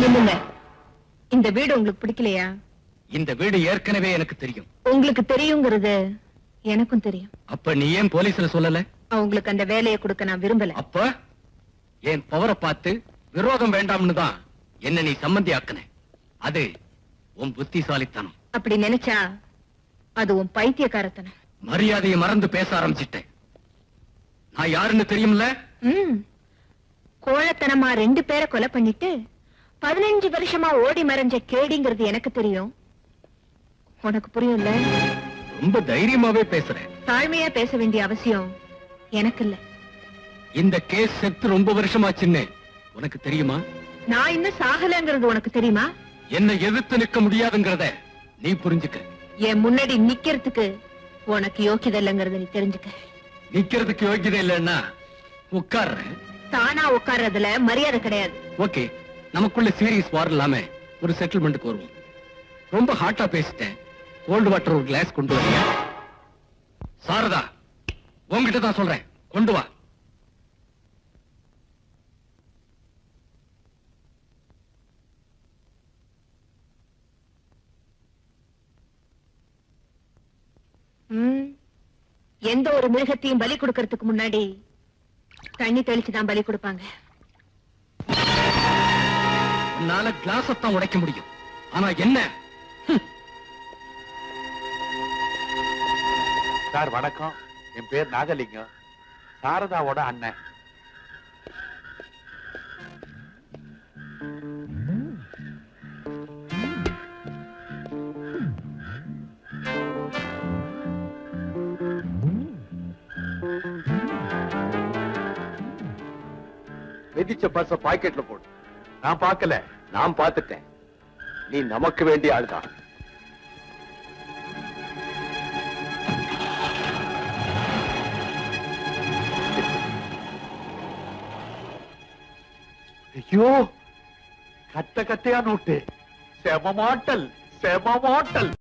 நில்லுங்க. இந்த வீடு உங்களுக்கு பிடிக்கலையா? இந்த வீடு ஏற்கனவே எனக்கு தெரியும். உங்களுக்கு தெரியுங்கிறது எனக்கும் தெரியும். அப்ப நீ ஏன் போலீஸ்ல சொல்லல? அவங்களுக்கு அந்த வேலையை கொடுக்க நான் விரும்பல. அப்ப என் பவரை பார்த்து விரோதம் வேண்டாம்னு தான் என்ன நீ சம்மந்தி ஆக்குன. அது உன் புத்திசாலித்தனம். அப்படி நினைச்சா அது உன் பைத்தியக்காரத்தனம். மரியாதையை மறந்து பேச ஆரம்பிச்சிட்டேன். நான் யாருன்னு தெரியும்ல? கோழத்தனமா 2 பேரை கொலை பண்ணிட்டு 15 வருஷமா ஓடி மறைஞ்ச கேடிங்கிறது எனக்கு தெரியும். உனக்கு புரியும்ல? ரொம்ப தைரியமாவே பேசுறேன். தாழ்மையா பேச வேண்டிய அவசியம் எனக்கு இல்ல. இந்த கேஸ் செத்து ரொம்ப வருஷமாச்சுன்னு உனக்கு தெரியுமா? நான் இன்னும் சாகலங்கிறது உனக்கு தெரியுமா? என்ன எதிர்த்து நிற்க முடியாதுங்கிறத நீ புரிஞ்சுக்க. என் முன்னாடி நிக்கிறதுக்கு உனக்கு யோக்கியதை இல்லைங்கிறத நீ தெரிஞ்சுக்க. நிக்கிறதுக்கு யோக்கியதை இல்லைன்னா உட்கார்றேன். தானா உட்கார்றதுல மரியாதை கிடையாது. ஓகே, நமக்குள்ள சீரியஸ் வார் இல்லாம ஒரு செட்டில்மெண்ட்டுக்கு வருவோம். ரொம்ப ஹாட்டா பேசிட்டேன். கோல்டு வாட்டர் ஒரு கிளாஸ் கொண்டு வரீங்க? சாரதா, உங்ககிட்ட தான் சொல்றேன், கொண்டு வா. எந்த ஒரு மிருகத்தையும் பலி கொடுக்கறதுக்கு முன்னாடி தண்ணி தெளிச்சுதான் பலி கொடுப்பாங்க. உன்னால கிளாஸத்தான் உடைக்க முடியும், ஆனா என்ன? சார் வணக்கம், என் பேர் நாகலிங்கம், சாரதாவோட அண்ணன். மிதிச்ச பர்ஸ பாக்கெட்ல போடு. நான் பார்க்கல. நான் பார்த்துட்டேன். நீ நமக்கு வேண்டிய ஆள்தான். ஐயோ, கட்ட கட்டையா நோட்டு. செம மாட்டல், செம மாட்டல்.